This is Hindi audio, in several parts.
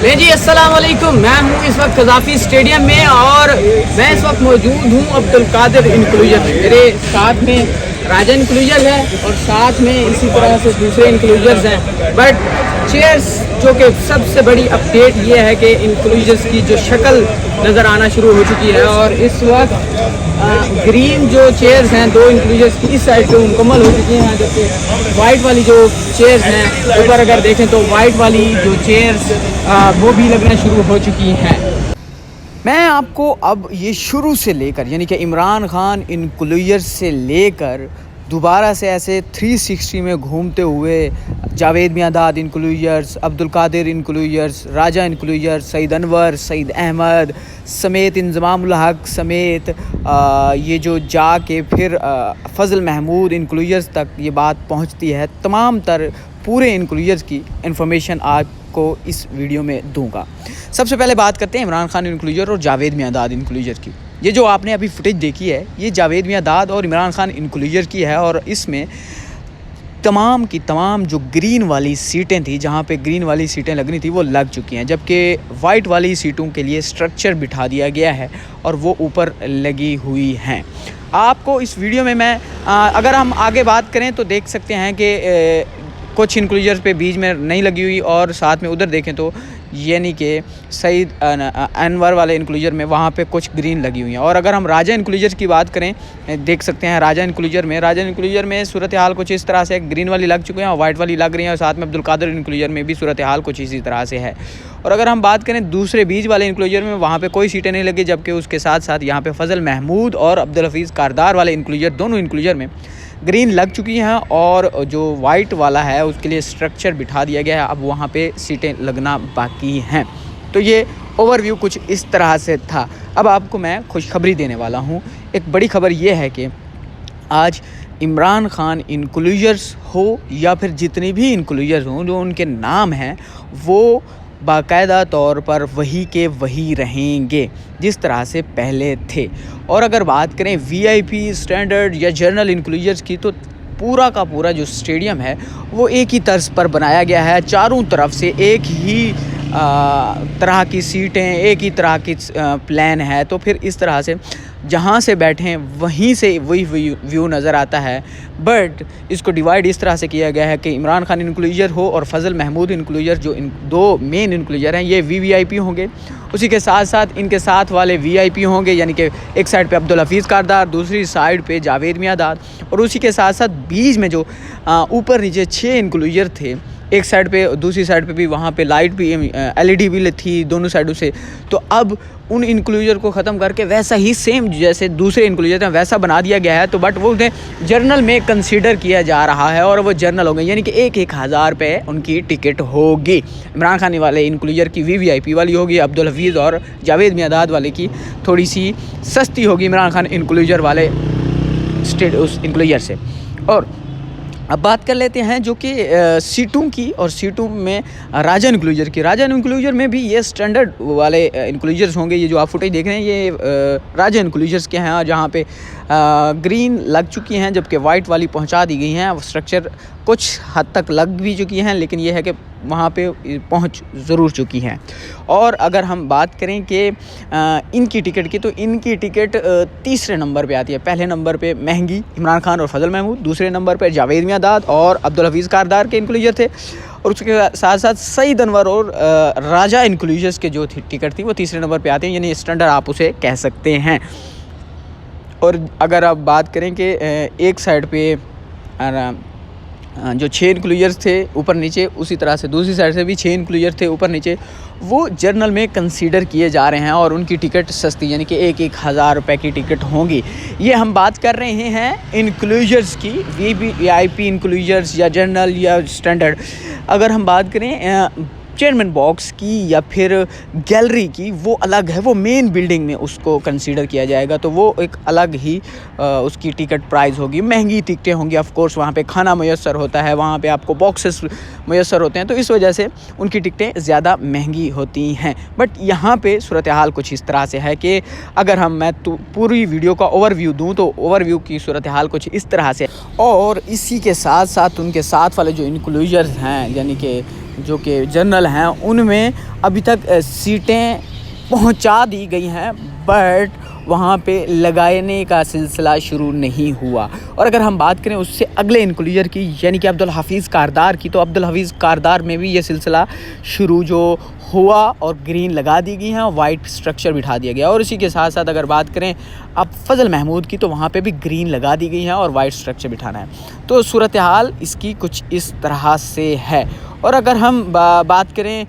ले जी अस्सलाम वालेकुम। मैं हूँ इस वक्त कज़ाफ़ी स्टेडियम में और मैं इस वक्त मौजूद हूँ अब्दुल कादिर इंक्लूजर में। मेरे साथ में राजा इंक्लूजर है और साथ में इसी तरह से दूसरे इंक्लूजर्स हैं। बट चेयर्स जो कि सबसे बड़ी अपडेट ये है कि इंक्लूजर्स की जो शक्ल नज़र आना शुरू हो चुकी है और इस वक्त ग्रीन जो चेयर्स हैं दो इंक्लूजर्स की इस साइड पे मुकम्मल हो चुकी हैं, जबकि वाइट वाली जो चेयर्स हैं ऊपर अगर देखें तो वाइट वाली जो चेयर्स वो भी लगना शुरू हो चुकी हैं। मैं आपको अब ये शुरू से लेकर यानी कि इमरान खान इंक्लूजर से लेकर दोबारा से ऐसे 360 में घूमते हुए जावेद मियांदाद इंक्लूजर्स, अब्दुल कादिर इंक्लूजर्स, राजा इंक्लूजर्स, सईद अनवर, सईद अहमद समेत इंज़मामुल हक समेत ये जो जाके फिर फ़ज़ल महमूद इंक्लूजर्स तक ये बात पहुंचती है। तमाम तर पूरे इंक्लूजर्स की इन्फॉर्मेशन आपको इस वीडियो में दूंगा। सबसे पहले बात करते हैं इमरान खान इंक्लूजर और जावेद मियांदाद इंक्लूजर की। ये जो आपने अभी फुटेज देखी है ये जावेद मियांदाद और इमरान खान इंक्लूजर की है और इसमें तमाम की तमाम जो ग्रीन वाली सीटें थी, जहाँ पे ग्रीन वाली सीटें लगनी थी वो लग चुकी हैं, जबकि वाइट वाली सीटों के लिए स्ट्रक्चर बिठा दिया गया है और वो ऊपर लगी हुई हैं। आपको इस वीडियो में मैं अगर हम आगे बात करें तो देख सकते हैं कि कुछ इंक्लूजर्स पे बीच में नहीं लगी हुई और साथ में उधर देखें तो यानी कि सईद अनवर वाले इंक्लूजर में वहाँ पे कुछ ग्रीन लगी हुई हैं। और अगर हम राजा इंक्लूजर की बात करें, देख सकते हैं राजा इंक्लूजर में सूरत हाल कुछ इस तरह से ग्रीन वाली लग चुकी हैं और वाइट वाली लग रही है और साथ में अब्दुल कादिर इंक्लूजर में भी सूरत हाल कुछ इसी तरह से है। और अगर हम बात करें दूसरे बीच वाले इंक्लूजर में, वहाँ पे कोई सीटें नहीं लगी, जबकि उसके साथ साथ यहाँ पे फ़ज़ल महमूद और अब्दुल हफीज़ कारदार वाले इंक्लूजर दोनों इंक्लूजर में ग्रीन लग चुकी हैं और जो वाइट वाला है उसके लिए स्ट्रक्चर बिठा दिया गया है। अब वहाँ पे सीटें लगना बाकी हैं। तो ये ओवरव्यू कुछ इस तरह से था। अब आपको मैं खुशखबरी देने वाला हूँ। एक बड़ी खबर ये है कि आज इमरान खान इंक्लूजर्स हो या फिर जितने भी इंक्लूजर्स हों, जो उनके नाम हैं वो बाकायदा तौर पर वही के वही रहेंगे जिस तरह से पहले थे। और अगर बात करें वीआईपी, स्टैंडर्ड या जनरल इंक्लूजर्स की, तो पूरा का पूरा जो स्टेडियम है वो एक ही तर्ज पर बनाया गया है। चारों तरफ से एक ही तरह की सीटें, एक ही तरह की प्लान है। तो फिर इस तरह से जहाँ से बैठें वहीं से वही व्यू नज़र आता है। बट इसको डिवाइड इस तरह से किया गया है कि इमरान खान इंक्लूजर हो और फ़ज़ल महमूद इंक्लूजर, जो दो मेन इंक्लूजर हैं, ये वीवीआईपी होंगे। उसी के साथ साथ इनके साथ वाले वीआईपी होंगे, यानी कि एक साइड पे अब्दुल हफीज़ कारदार, दूसरी साइड पे जावेद मियांदाद। और उसी के साथ साथ बीच में जो ऊपर नीचे 6 इंक्लूजर थे, एक साइड पे दूसरी साइड पे भी वहाँ पे लाइट भी एलईडी भी थी दोनों साइडों से। तो अब उन इंक्लूजर को ख़त्म करके वैसा ही सेम जैसे दूसरे इंक्लूजर हैं वैसा बना दिया गया है। तो बट वो उन्हें जर्नल में कंसीडर किया जा रहा है और वो जर्नल हो गए, यानी कि 1,000 रुपये उनकी टिकट होगी। इमरान खान वाले इंक्लूजर की वीवीआईपी वाली होगी, अब्दुल हफीज़ और जावेद मियांदाद वाले की थोड़ी सी सस्ती होगी इमरान खान इंक्लूजर वाले उस इंक्लूजर से। और अब बात कर लेते हैं जो कि सीटों की, और सीटों में राजा इंक्लूजर में भी ये स्टैंडर्ड वाले इंक्लूजर्स होंगे। ये जो आप फुटेज देख रहे हैं ये राजा इंक्लूजर्स के हैं, जहाँ पे ग्रीन लग चुकी हैं जबकि वाइट वाली पहुंचा दी गई हैं। स्ट्रक्चर कुछ हद तक लग भी चुकी हैं, लेकिन ये है कि वहाँ पे पहुंच ज़रूर चुकी हैं। और अगर हम बात करें कि इनकी टिकट की, तो इनकी टिकट तीसरे नंबर पे आती है। पहले नंबर पे महंगी इमरान खान और फ़ज़ल महमूद, दूसरे नंबर पे जावेद मियांदाद और अब्दुल हफीज़ कारदार के इंक्लूजर थे, और उसके साथ साथ सईद अनवर और राजा इंक्लूजर्स के जो टिकट थी वो तीसरे नंबर पे आते हैं, यानी स्टैंडर्ड आप उसे कह सकते हैं। और अगर आप बात करें कि एक साइड पे जो 6 इंक्लूजर्स थे ऊपर नीचे, उसी तरह से दूसरी साइड से भी 6 इंक्लूजर थे ऊपर नीचे, वो जर्नल में कंसीडर किए जा रहे हैं और उनकी टिकट सस्ती यानी कि 1,000 रुपये की टिकट होंगी। ये हम बात कर रहे हैं इंक्लूजर्स की, वीवीआईपी इंक्लूजर्स या जर्नल या स्टैंडर्ड। अगर हम बात करें चेयरमैन बॉक्स की या फिर गैलरी की, वो अलग है, वो मेन बिल्डिंग में उसको कंसीडर किया जाएगा, तो वो एक अलग ही उसकी टिकट प्राइस होगी, महंगी टिकटें होंगी। ऑफ कोर्स वहाँ पे खाना मुयस्सर होता है, वहाँ पे आपको बॉक्सेस मुयस्सर होते हैं, तो इस वजह से उनकी टिकटें ज़्यादा महंगी होती हैं। बट यहाँ पे सूरत हाल कुछ इस तरह से है कि अगर मैं पूरी वीडियो का ओवरव्यू दूँ तो ओवरव्यू की सूरत हाल कुछ इस तरह से। और इसी के साथ साथ उनके साथ वाले जो इंक्लूजर्स हैं, यानी कि जो कि जनरल हैं उनमें अभी तक सीटें पहुंचा दी गई हैं, बट वहाँ पे लगाने का सिलसिला शुरू नहीं हुआ। और अगर हम बात करें उससे अगले इंक्लूजर की, यानी कि अब्दुल हफीज़ कारदार की, तो अब्दुल हफीज़ कारदार में भी ये सिलसिला शुरू जो हुआ और ग्रीन लगा दी गई हैं और वाइट स्ट्रक्चर बिठा दिया गया। और इसी के साथ साथ अगर बात करें अब फजल महमूद की, तो वहाँ पे भी ग्रीन लगा दी गई है और वाइट स्ट्रक्चर बिठाना है। तो सूरत हाल इसकी कुछ इस तरह से है। और अगर हम बात करें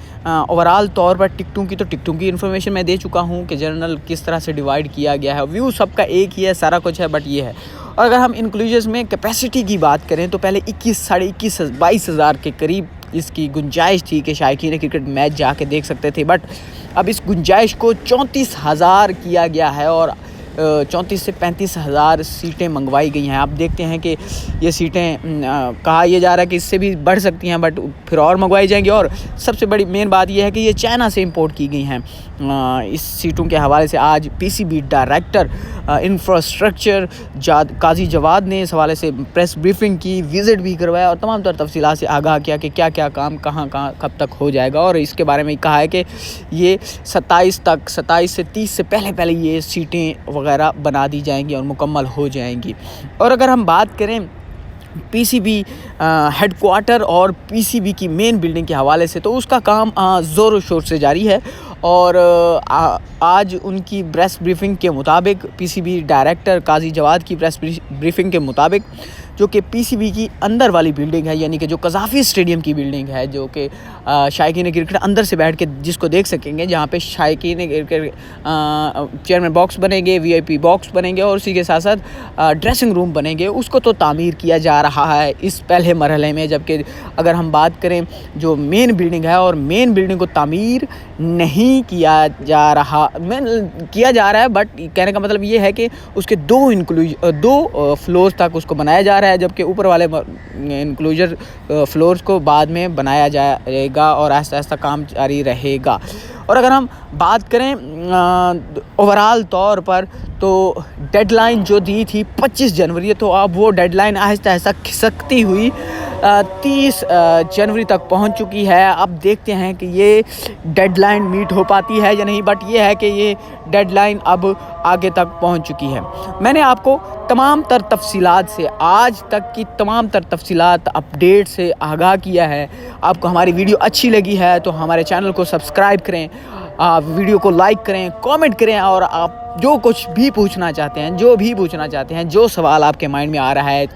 ओवरऑल तौर पर टिकटों की, तो टिकटों की इन्फॉर्मेशन मैं दे चुका हूँ कि जनरल किस तरह से डिवाइड किया गया है। व्यू सबका एक ही है, सारा कुछ है, बट ये है। और अगर हम इंक्लूजर्स में कैपेसिटी की बात करें तो पहले 22,000 के करीब इसकी गुंजाइश थी कि शायकीन क्रिकेट मैच जाके देख सकते थे, बट अब इस गुंजाइश को 34,000 किया गया है और 34 से 35,000 सीटें मंगवाई गई हैं। आप देखते हैं कि ये सीटें कहा यह जा रहा है कि इससे भी बढ़ सकती हैं, बट फिर और मंगवाई जाएंगी। और सबसे बड़ी मेन बात यह है कि ये चाइना से इंपोर्ट की गई हैं। इस सीटों के हवाले से आज पीसीबी डायरेक्टर इंफ्रास्ट्रक्चर काजी जवाद ने इस हवाले से प्रेस ब्रीफिंग की, विज़िट भी करवाया और तमाम तर तफसीलात से आगाह किया कि क्या क्या काम कहाँ कब तक हो जाएगा। और इसके बारे में कहा है कि ये 27 से 30 से पहले ये सीटें वगैरह बना दी जाएंगी और मुकम्मल हो जाएंगी। और अगर हम बात करें पीसीबी हेडक्वार्टर और पीसीबी की मेन बिल्डिंग के हवाले से, तो उसका काम ज़ोर शोर से जारी है। और आज उनकी प्रेस ब्रीफिंग के मुताबिक, पीसीबी डायरेक्टर काजी जवाद की प्रेस ब्रीफिंग के मुताबिक, जो कि पीसीबी की अंदर वाली बिल्डिंग है, यानी कि जो कज़ाफ़ी स्टेडियम की बिल्डिंग है, जो कि शायकीन क्रिकेट अंदर से बैठ के जिसको देख सकेंगे, जहाँ पे शायकीन क्रिकेट चेयरमैन बॉक्स बनेंगे, वीआईपी बॉक्स बनेंगे और उसी के साथ साथ ड्रेसिंग रूम बनेंगे, उसको तो तामीर किया जा रहा है इस पहले मरहले में। जबकि अगर हम बात करें जो मेन बिल्डिंग है, और मेन बिल्डिंग को तामीर नहीं किया जा रहा है, बट कहने का मतलब ये है कि उसके दो फ्लोर्स तक उसको बनाया जा रहा है, जबकि ऊपर वाले इंक्लूजर फ्लोर्स को बाद में बनाया जाएगा और आहिस्ता आहिस्ता काम जारी रहेगा। और अगर हम बात करें ओवरऑल तौर पर, तो डेडलाइन जो दी थी 25 जनवरी, तो अब वो डेडलाइन आहिस्ता आहिस्ता खिसकती हुई 30 जनवरी तक पहुंच चुकी है। अब देखते हैं कि ये डेडलाइन मीट हो पाती है या नहीं, बट ये है कि ये डेडलाइन अब आगे तक पहुंच चुकी है। मैंने आपको तमाम तर तफसीलात से, आज तक की तमाम तर तफसीलात अपडेट से आगाह किया है। आपको हमारी वीडियो अच्छी लगी है तो हमारे चैनल को सब्सक्राइब करें, वीडियो को लाइक करें, कमेंट करें, और आप जो कुछ भी पूछना चाहते हैं, जो सवाल आपके माइंड में आ रहा है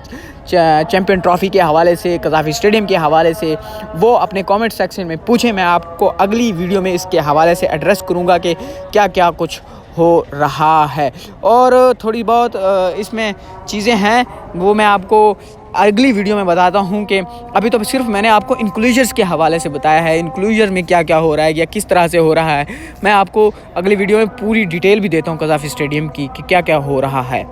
चैम्पियन ट्रॉफ़ी के हवाले से, कज़ाफ़ी स्टेडियम के हवाले से, वो अपने कमेंट सेक्शन में पूछें। मैं आपको अगली वीडियो में इसके हवाले से एड्रेस करूँगा कि क्या क्या कुछ हो रहा है। और थोड़ी बहुत इसमें चीज़ें हैं, वो मैं आपको अगली वीडियो में बताता हूँ कि अभी तो सिर्फ मैंने आपको इंक्लूजर्स के हवाले से बताया है, इंक्लूजर में क्या क्या हो रहा है या किस तरह से हो रहा है। मैं आपको अगली वीडियो में पूरी डिटेल भी देता हूँ कज़ाफ़ी स्टेडियम की कि क्या क्या हो रहा है।